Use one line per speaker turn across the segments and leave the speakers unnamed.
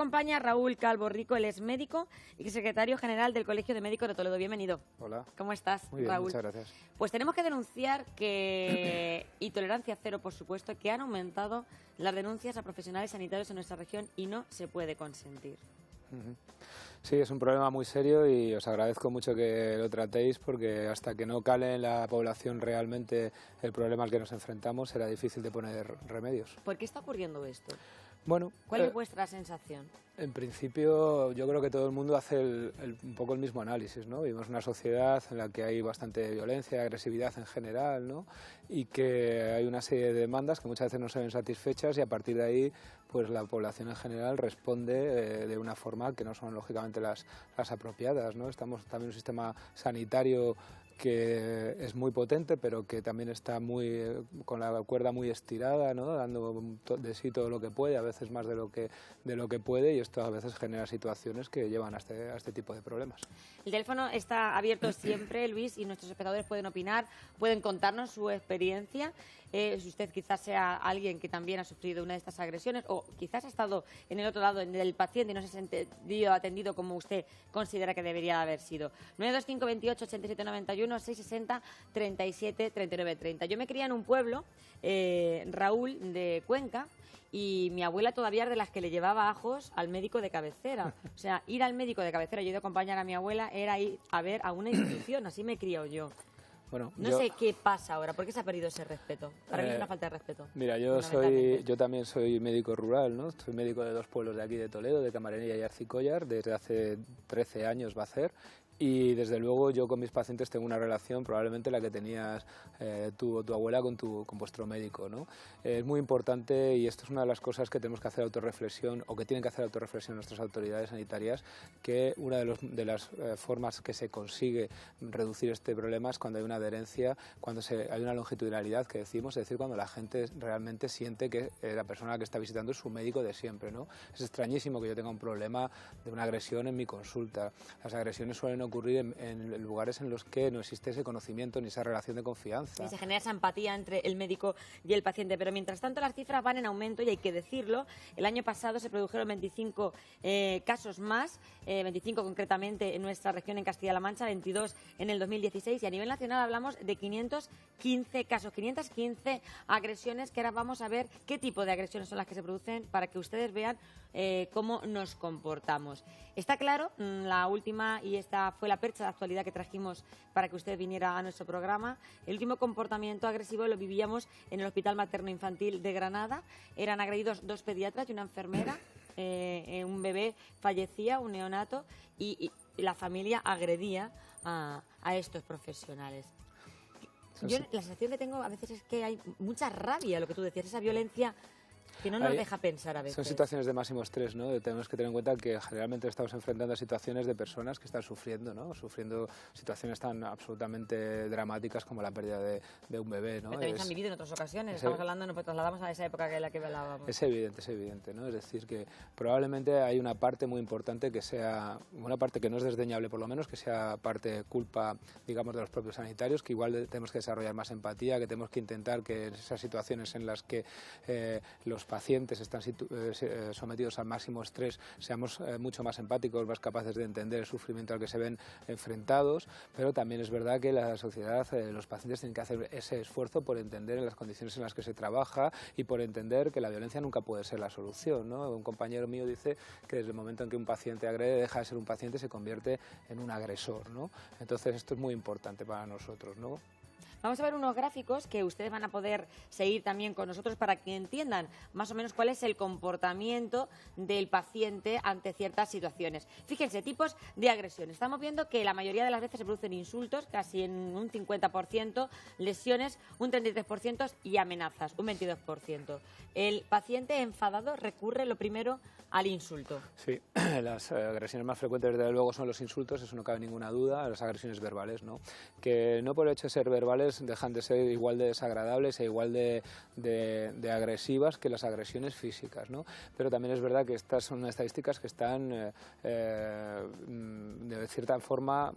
Acompaña Raúl Calvo Rico, él es médico y secretario general del Colegio de Médicos de Toledo. Bienvenido.
Hola.
¿Cómo estás,
Muy bien,
Raúl?
muchas gracias.
Pues tenemos que denunciar que, y tolerancia cero, por supuesto, que han aumentado las denuncias a profesionales sanitarios en nuestra región y no se puede consentir.
Sí, es un problema muy serio y os agradezco mucho que lo tratéis porque hasta que no cale en la población realmente el problema al que nos enfrentamos será difícil de poner remedios.
¿Por qué está ocurriendo esto?
Bueno,
¿Cuál es vuestra sensación?
En principio, yo creo que todo el mundo hace un poco el mismo análisis, ¿no? Vivimos una sociedad en la que hay bastante violencia, agresividad en general, ¿no? Y que hay una serie de demandas que muchas veces no se ven satisfechas y a partir de ahí, pues la población en general responde de una forma que no son lógicamente las apropiadas, ¿no? Estamos también en un sistema sanitario que es muy potente, pero que también está con la cuerda muy estirada, ¿no? Dando de sí todo lo que puede, a veces más de lo que puede, y esto a veces genera situaciones que llevan a este tipo de problemas.
El teléfono está abierto siempre, Luis, y nuestros espectadores pueden opinar, pueden contarnos su experiencia. Si usted quizás sea alguien que también ha sufrido una de estas agresiones o quizás ha estado en el otro lado del paciente y no se ha sentido atendido como usted considera que debería haber sido. 925 28 87 91 660 37 39 30. Yo me crié en un pueblo, Raúl, de Cuenca, y mi abuela todavía es de las que le llevaba ajos al médico de cabecera. O sea, ir al médico de cabecera, yo he ido a acompañar a mi abuela, era ir a ver a una institución, así me he criado yo.
Bueno,
no sé qué pasa ahora, ¿por qué se ha perdido ese respeto? Para mí es una falta de respeto.
Mira, yo también soy médico rural, ¿no? Soy médico de dos pueblos de aquí de Toledo, de Camarenia y Arcicollar, desde hace 13 años va a ser. Y desde luego yo con mis pacientes tengo una relación probablemente la que tenías tú o tu abuela con vuestro médico, ¿no? Es muy importante, y esto es una de las cosas que tenemos que hacer autorreflexión, o que tienen que hacer autorreflexión nuestras autoridades sanitarias, que una de las formas que se consigue reducir este problema es cuando hay una adherencia, cuando hay una longitudinalidad que decimos, es decir, cuando la gente realmente siente que la persona que está visitando es su médico de siempre, ¿no? Es extrañísimo que yo tenga un problema de una agresión en mi consulta. Las agresiones suelen ocurrir en lugares en los que no existe ese conocimiento ni esa relación de confianza.
Y se genera esa empatía entre el médico y el paciente, pero mientras tanto las cifras van en aumento y hay que decirlo. El año pasado se produjeron 25 casos más, 25 concretamente en nuestra región, en Castilla-La Mancha, 22 en el 2016, y a nivel nacional hablamos de 515 casos, 515 agresiones, que ahora vamos a ver qué tipo de agresiones son las que se producen para que ustedes vean cómo nos comportamos. Está claro, la última, y esta fue la percha de actualidad que trajimos para que usted viniera a nuestro programa, el último comportamiento agresivo lo vivíamos en el Hospital Materno Infantil de Granada. Eran agredidos dos pediatras y una enfermera, un bebé fallecía, un neonato, y la familia agredía a estos profesionales. Yo la sensación que tengo a veces es que hay mucha rabia, lo que tú decías, esa violencia que no nos deja pensar a veces.
Son situaciones de máximo estrés, ¿no? Tenemos que tener en cuenta que generalmente estamos enfrentando a situaciones de personas que están sufriendo, ¿no? Sufriendo situaciones tan absolutamente dramáticas como la pérdida de un bebé, ¿no?
Pero también se han vivido en otras ocasiones, estamos hablando, nos trasladamos a esa época que la que hablábamos.
Es evidente, ¿no? Es decir, que probablemente hay una parte muy importante que sea, una parte que no es desdeñable por lo menos, que sea parte culpa, digamos, de los propios sanitarios, que igual tenemos que desarrollar más empatía, que tenemos que intentar que en esas situaciones en las que los pacientes están sometidos al máximo estrés, seamos mucho más empáticos, más capaces de entender el sufrimiento al que se ven enfrentados, pero también es verdad que la sociedad, los pacientes tienen que hacer ese esfuerzo por entender en las condiciones en las que se trabaja y por entender que la violencia nunca puede ser la solución, ¿no? Un compañero mío dice que desde el momento en que un paciente agrede, deja de ser un paciente y se convierte en un agresor, ¿no? Entonces esto es muy importante para nosotros, ¿no?
Vamos a ver unos gráficos que ustedes van a poder seguir también con nosotros para que entiendan más o menos cuál es el comportamiento del paciente ante ciertas situaciones. Fíjense, tipos de agresión. Estamos viendo que la mayoría de las veces se producen insultos, casi en un 50%, lesiones, un 33% y amenazas, un 22%. El paciente enfadado recurre lo primero al insulto.
Sí, las agresiones más frecuentes desde luego son los insultos, eso no cabe ninguna duda, las agresiones verbales, ¿no? Que no por el hecho de ser verbales dejan de ser igual de desagradables e igual de agresivas que las agresiones físicas, ¿no? Pero también es verdad que estas son estadísticas que están de cierta forma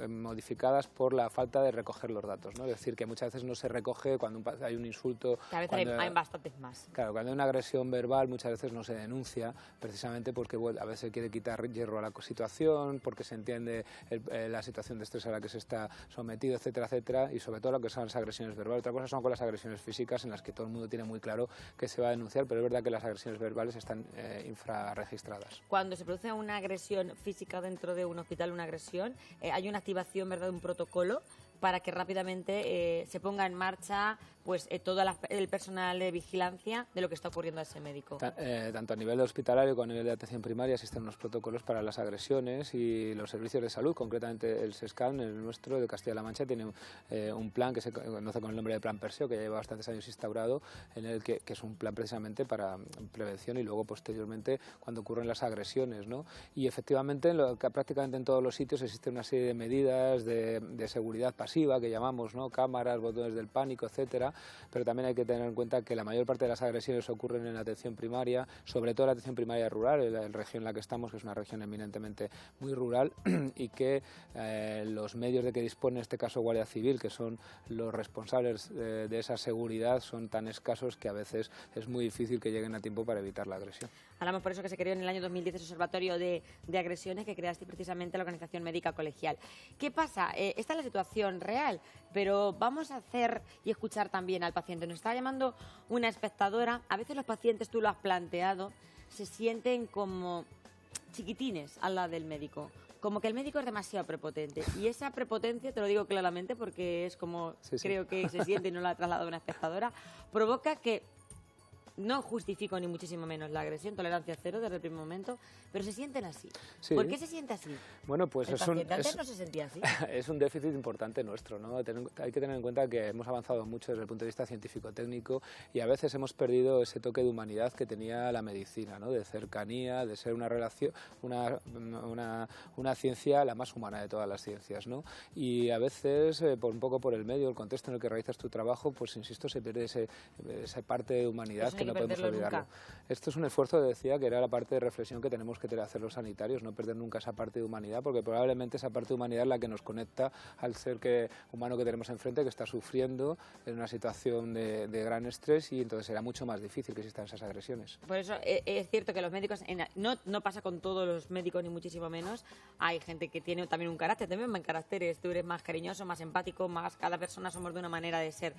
modificadas por la falta de recoger los datos, ¿no? Es decir, que muchas veces no se recoge cuando hay un insulto.
Que a veces hay bastantes más.
Claro, cuando hay una agresión verbal muchas veces no se denuncia precisamente porque a veces quiere quitar hierro a la situación, porque se entiende la situación de estrés a la que se está sometido, etcétera, etcétera, y sobre todo lo que son las agresiones verbales. Otra cosa son con las agresiones físicas, en las que todo el mundo tiene muy claro que se va a denunciar, pero es verdad que las agresiones verbales están infrarregistradas.
Cuando se produce una agresión física dentro de un hospital, una agresión, hay una activación, ¿verdad?, de un protocolo para que rápidamente se ponga en marcha pues todo el personal de vigilancia de lo que está ocurriendo a ese médico.
Tanto a nivel hospitalario como a nivel de atención primaria existen unos protocolos para las agresiones, y los servicios de salud, concretamente el SESCAN, el nuestro de Castilla-La Mancha, tiene un plan que se conoce con el nombre de Plan Perseo, que ya lleva bastantes años instaurado, en el que es un plan precisamente para prevención y luego posteriormente cuando ocurren las agresiones, ¿no? Y efectivamente prácticamente en todos los sitios existe una serie de medidas de seguridad pasiva que llamamos, ¿no? Cámaras, botones del pánico, etcétera, pero también hay que tener en cuenta que la mayor parte de las agresiones ocurren en la atención primaria, sobre todo en la atención primaria rural, en la región en la que estamos, que es una región eminentemente muy rural, y que los medios de que dispone en este caso Guardia Civil, que son los responsables de esa seguridad, son tan escasos que a veces es muy difícil que lleguen a tiempo para evitar la agresión.
Hablamos por eso que se creó en el año 2010 ese observatorio de agresiones que creaste precisamente la Organización Médica Colegial. ¿Qué pasa? Esta es la situación real, pero vamos a hacer y escuchar también al paciente. Nos está llamando una espectadora. A veces los pacientes, tú lo has planteado, se sienten como chiquitines al lado del médico. Como que el médico es demasiado prepotente. Y esa prepotencia, te lo digo claramente porque es como creo que se siente y no la ha trasladado una espectadora, provoca que no justifico ni muchísimo menos la agresión, tolerancia cero desde el primer momento, pero se sienten así.
Sí.
¿Por qué se siente así?
Bueno, pues
antes no se sentía así.
Es un déficit importante nuestro, ¿no? Hay que tener en cuenta que hemos avanzado mucho desde el punto de vista científico-técnico y a veces hemos perdido ese toque de humanidad que tenía la medicina, ¿no? De cercanía, de ser una relación, una ciencia la más humana de todas las ciencias, ¿no? Y a veces, un poco por el medio, el contexto en el que realizas tu trabajo, pues insisto, se pierde esa parte de humanidad que no podemos olvidarlo. Nunca. Esto es un esfuerzo, decía, que era la parte de reflexión que tenemos que hacer los sanitarios, no perder nunca esa parte de humanidad, porque probablemente esa parte de humanidad es la que nos conecta al ser humano que tenemos enfrente, que está sufriendo en una situación de gran estrés, y entonces será mucho más difícil que existan esas agresiones.
Por eso es cierto que los médicos, no pasa con todos los médicos ni muchísimo menos, hay gente que tiene también un carácter, también más caracteres, tú eres más cariñoso, más empático, cada persona somos de una manera de ser.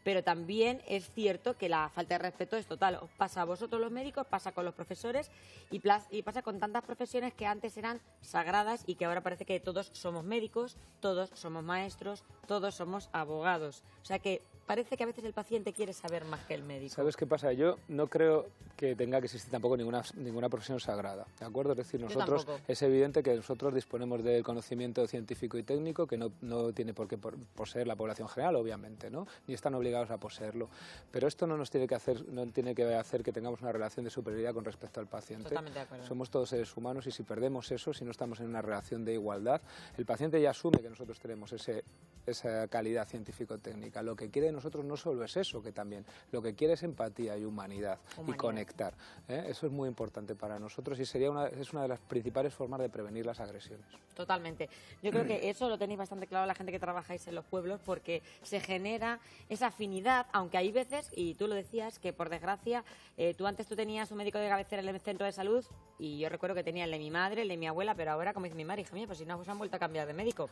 Pero también es cierto que la falta de respeto es total. Os pasa a vosotros los médicos, pasa con los profesores y pasa con tantas profesiones que antes eran sagradas y que ahora parece que todos somos médicos, todos somos maestros, todos somos abogados. O sea que parece que a veces el paciente quiere saber más que el médico.
¿Sabes qué pasa? Yo no creo que tenga que existir tampoco ninguna profesión sagrada, ¿de acuerdo? Es decir, nosotros es evidente que nosotros disponemos del conocimiento científico y técnico que no tiene por qué poseer la población general, obviamente, ¿no? Ni están obligados a poseerlo. Pero esto no tiene que hacer que tengamos una relación de superioridad con respecto al paciente.
Totalmente de acuerdo.
Somos todos seres humanos y si perdemos eso, si no estamos en una relación de igualdad, el paciente ya asume que nosotros tenemos esa calidad científico-técnica. Lo que quiere de nosotros no solo es eso, que también lo que quiere es empatía y humanidad. Y conectar. Eso es muy importante para nosotros y es una de las principales formas de prevenir las agresiones. Totalmente.
Yo creo que eso lo tenéis bastante claro la gente que trabajáis en los pueblos, porque se genera esa afinidad, aunque hay veces, y tú lo decías, que por desgracia, tú tenías un médico de cabecera en el centro de salud y yo recuerdo que tenía el de mi madre, el de mi abuela, pero ahora, como dice mi madre, hija mía, pues si no os han vuelto a cambiar de médico.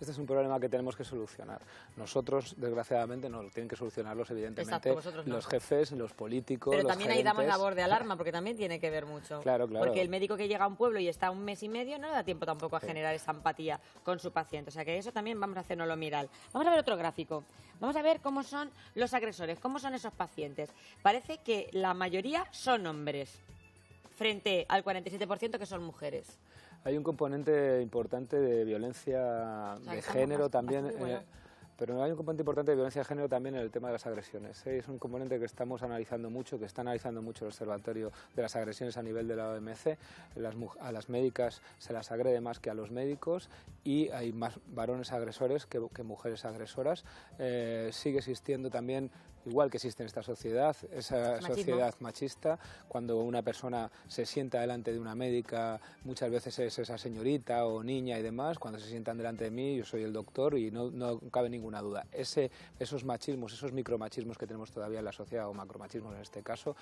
Este es un problema que tenemos que solucionar. Nosotros, desgraciadamente, no, tienen que solucionarlos, evidentemente, los jefes, los políticos,
pero también
gerentes.
Ahí damos labor de alarma, porque también tiene que ver mucho.
Claro.
Porque el médico que llega a un pueblo y está un mes y medio no le da tiempo tampoco a generar esa empatía con su paciente. O sea que eso también vamos a hacernoslo mirar. Vamos a ver otro gráfico. Vamos a ver cómo son los agresores, cómo son esos pacientes. Parece que la mayoría son hombres, frente al 47% que son mujeres.
Hay un componente importante de violencia de género también, pero hay un componente importante de violencia de género también en el tema de las agresiones. Es un componente que estamos analizando mucho, que está analizando mucho el Observatorio de las Agresiones a nivel de la OMC. A las médicas se las agrede más que a los médicos y hay más varones agresores que mujeres agresoras. Sigue existiendo también igual que existe en esta sociedad, esa sociedad machista, cuando una persona se sienta delante de una médica, muchas veces es esa señorita o niña y demás, cuando se sientan delante de mí, yo soy el doctor y no cabe ninguna duda. Esos machismos, esos micromachismos que tenemos todavía en la sociedad, o macromachismos en este caso,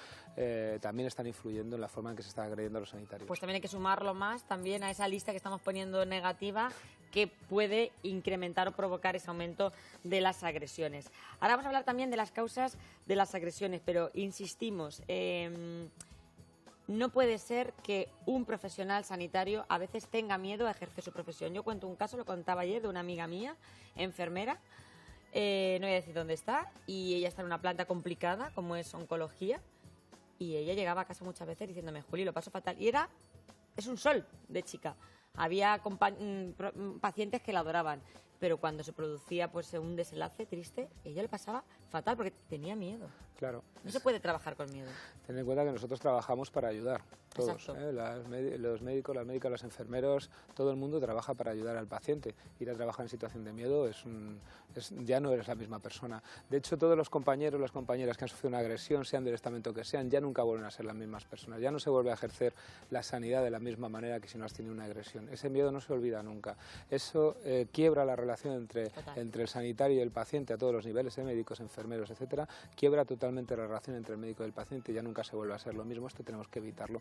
también están influyendo en la forma en que se está agrediendo a los sanitarios.
Pues también hay que sumarlo más también a esa lista que estamos poniendo negativa, que puede incrementar o provocar ese aumento de las agresiones. Ahora vamos a hablar también de las causas de las agresiones, pero insistimos, no puede ser que un profesional sanitario a veces tenga miedo a ejercer su profesión. Yo cuento un caso, lo contaba ayer, de una amiga mía, enfermera, no voy a decir dónde está, y ella está en una planta complicada como es oncología, y ella llegaba a casa muchas veces diciéndome, Juli, lo paso fatal, y es un sol de chica. Había pacientes que la adoraban, pero cuando se producía pues un desenlace triste, ella le pasaba fatal porque tenía miedo.
Claro.
No se puede trabajar con miedo.
Ten en cuenta que nosotros trabajamos para ayudar, todos, los médicos, las médicas, los enfermeros, todo el mundo trabaja para ayudar al paciente. Ir a trabajar en situación de miedo ya no eres la misma persona. De hecho, todos los compañeros, las compañeras que han sufrido una agresión, sean del estamento que sean, ya nunca vuelven a ser las mismas personas. Ya no se vuelve a ejercer la sanidad de la misma manera que si no has tenido una agresión. Ese miedo no se olvida nunca. Eso quiebra la relación entre el sanitario y el paciente a todos los niveles, médicos, enfermeros, etcétera. Quiebra totalmente la relación entre el médico y el paciente y ya nunca se vuelve a ser lo mismo. Esto tenemos que evitarlo.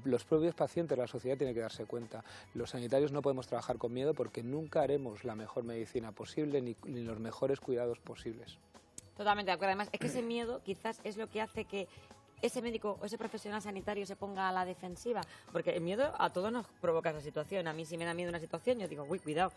Los propios pacientes, la sociedad tiene que darse cuenta. Los sanitarios no podemos trabajar con miedo porque nunca haremos la mejor medicina posible ni los mejores cuidados posibles.
Totalmente de acuerdo. Además, es que ese miedo quizás es lo que hace que ese médico o ese profesional sanitario se ponga a la defensiva, porque el miedo a todos nos provoca esa situación. A mí si me da miedo una situación, yo digo, uy, cuidado,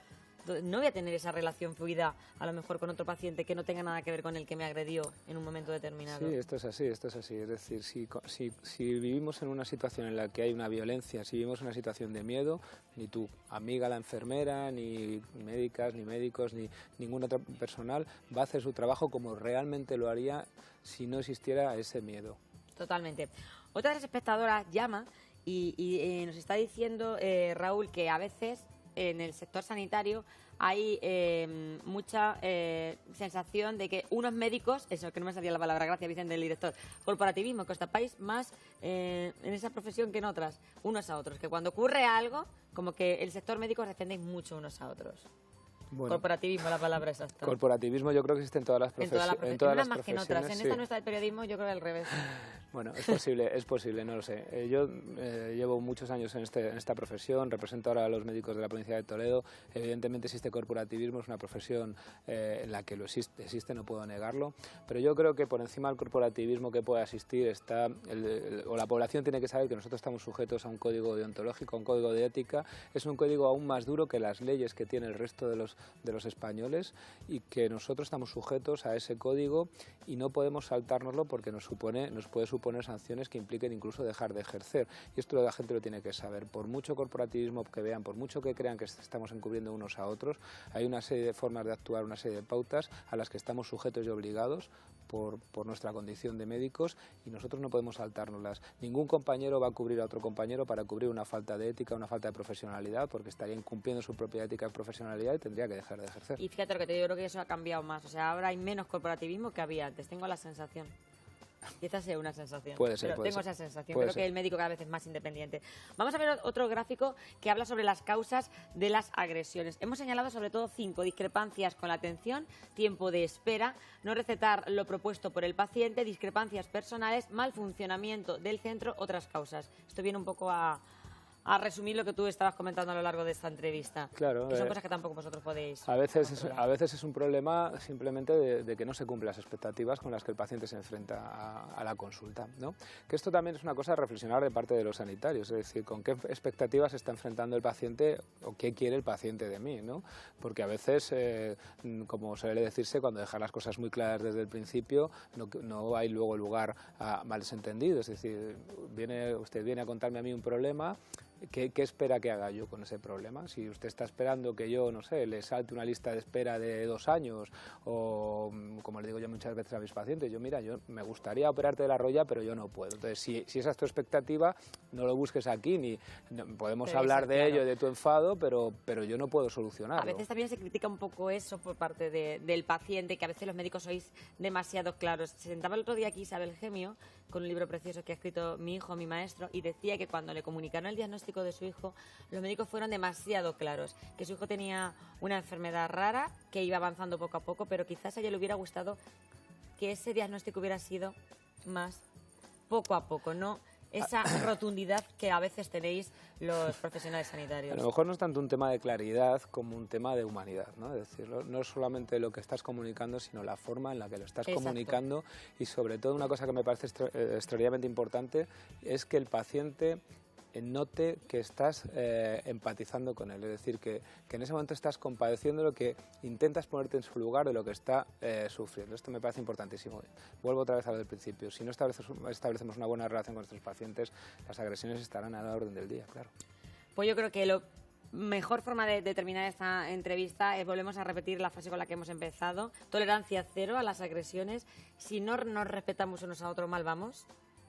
no voy a tener esa relación fluida a lo mejor con otro paciente que no tenga nada que ver con el que me agredió en un momento determinado.
Sí, esto es así. Es decir, si vivimos en una situación en la que hay una violencia, si vivimos en una situación de miedo, ni tu amiga la enfermera, ni médicas, ni médicos, ni ningún otro personal va a hacer su trabajo como realmente lo haría si no existiera ese miedo. Totalmente.
Otra de las espectadoras llama y nos está diciendo, Raúl, que a veces en el sector sanitario hay mucha sensación de que unos médicos, eso que no me salía la palabra, gracias Vicente, el director, corporativismo, que os tapáis más en esa profesión que en otras, unos a otros, que cuando ocurre algo, como que el sector médico os defendéis mucho unos a otros. Bueno, corporativismo, la palabra exacta.
Corporativismo yo creo que existe en todas las profesiones.
En todas las más que en otras. En esta nuestra del periodismo yo creo que al revés.
Bueno, es posible, no lo sé. Yo llevo muchos años en esta profesión, represento ahora a los médicos de la provincia de Toledo. Evidentemente existe corporativismo, es una profesión en la que existe, no puedo negarlo. Pero yo creo que por encima del corporativismo que pueda existir está, o la población tiene que saber que nosotros estamos sujetos a un código deontológico, a un código de ética. Es un código aún más duro que las leyes que tiene el resto de los españoles y que nosotros estamos sujetos a ese código y no podemos saltárnoslo porque nos puede suponer sanciones que impliquen incluso dejar de ejercer. Y esto la gente lo tiene que saber. Por mucho corporativismo que vean, por mucho que crean que estamos encubriendo unos a otros, hay una serie de formas de actuar, una serie de pautas a las que estamos sujetos y obligados por nuestra condición de médicos y nosotros no podemos saltárnoslas. Ningún compañero va a cubrir a otro compañero para cubrir una falta de ética, una falta de profesionalidad, porque estaría incumpliendo su propia ética y profesionalidad y tendría que dejar de ejercer.
Y fíjate lo que te digo, yo creo que eso ha cambiado más. O sea, ahora hay menos corporativismo que había antes. Tengo la sensación. Quizás sea una sensación.
Puede ser,
pero tengo esa sensación. Creo que el médico cada vez es más independiente. Vamos a ver otro gráfico que habla sobre las causas de las agresiones. Hemos señalado sobre todo 5: discrepancias con la atención, tiempo de espera, no recetar lo propuesto por el paciente, discrepancias personales, mal funcionamiento del centro, otras causas. Esto viene un poco a resumir lo que tú estabas comentando a lo largo de esta entrevista.
Claro.
Que son cosas que tampoco vosotros podéis.
A veces es un problema simplemente de que no se cumplen las expectativas con las que el paciente se enfrenta a la consulta, ¿no? Que esto también es una cosa a reflexionar de parte de los sanitarios, es decir, con qué expectativas se está enfrentando el paciente o qué quiere el paciente de mí, ¿no? Porque a veces, como suele decirse, cuando dejar las cosas muy claras desde el principio, no hay luego lugar a malentendidos. Es decir, usted viene a contarme a mí un problema. ¿qué espera que haga yo con ese problema? Si usted está esperando que yo, no sé, le salte una lista de espera de 2 años o, como le digo yo muchas veces a mis pacientes, yo me gustaría operarte de la rodilla, pero yo no puedo. Entonces, si esa es tu expectativa, no lo busques aquí, podemos hablar de ello, de tu enfado, pero yo no puedo solucionarlo.
A veces también se critica un poco eso por parte del paciente, que a veces los médicos sois demasiado claros. Se sentaba el otro día aquí Isabel Gemio, con un libro precioso que ha escrito mi hijo, mi maestro, y decía que cuando le comunicaron el diagnóstico de su hijo, los médicos fueron demasiado claros, que su hijo tenía una enfermedad rara, que iba avanzando poco a poco, pero quizás a ella le hubiera gustado que ese diagnóstico hubiera sido más poco a poco, no esa rotundidad que a veces tenéis los profesionales sanitarios.
A lo mejor no es tanto un tema de claridad como un tema de humanidad, ¿no? Es decir, no es solamente lo que estás comunicando, sino la forma en la que lo estás comunicando, y sobre todo una cosa que me parece extraordinariamente importante es que el paciente note que estás empatizando con él, es decir, que en ese momento estás compadeciendo lo que intentas ponerte en su lugar de lo que está sufriendo. Esto me parece importantísimo. Vuelvo otra vez a lo del principio. Si no establecemos una buena relación con nuestros pacientes, las agresiones estarán a la orden del día, claro.
Pues yo creo que la mejor forma de terminar esta entrevista es, volvemos a repetir la frase con la que hemos empezado: tolerancia cero a las agresiones. Si no nos respetamos unos a otros, mal vamos.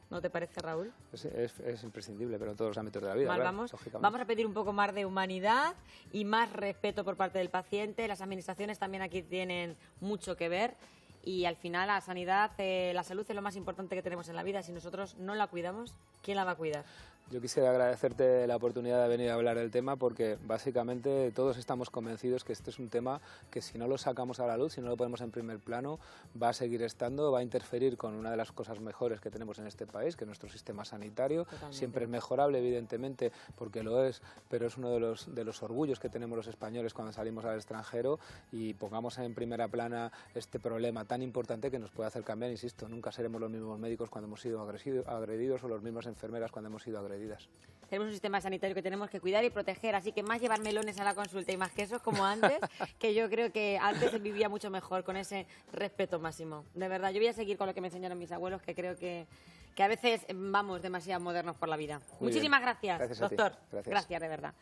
¿No te parece, Raúl?
Es imprescindible, pero en todos los ámbitos de la vida.
Mal
claro,
vamos. Vamos a pedir un poco más de humanidad y más respeto por parte del paciente. Las administraciones también aquí tienen mucho que ver. Y al final la sanidad, la salud es lo más importante que tenemos en la vida. Si nosotros no la cuidamos, ¿quién la va a cuidar?
Yo quisiera agradecerte la oportunidad de venir a hablar del tema, porque básicamente todos estamos convencidos que este es un tema que, si no lo sacamos a la luz, si no lo ponemos en primer plano, va a seguir estando, va a interferir con una de las cosas mejores que tenemos en este país, que es nuestro sistema sanitario.
Totalmente.
Siempre es mejorable, evidentemente, porque lo es, pero es uno de los orgullos que tenemos los españoles cuando salimos al extranjero, y pongamos en primera plana este problema tan importante que nos puede hacer cambiar. Insisto, nunca seremos los mismos médicos cuando hemos sido agredidos o los mismos enfermeras cuando hemos sido agredidas.
Tenemos un sistema sanitario que tenemos que cuidar y proteger, así que más llevar melones a la consulta y más quesos como antes, que yo creo que antes se vivía mucho mejor con ese respeto máximo. De verdad, yo voy a seguir con lo que me enseñaron mis abuelos, que creo que a veces vamos demasiado modernos por la vida. Muchísimas gracias, doctor.
Gracias.
Gracias, de verdad.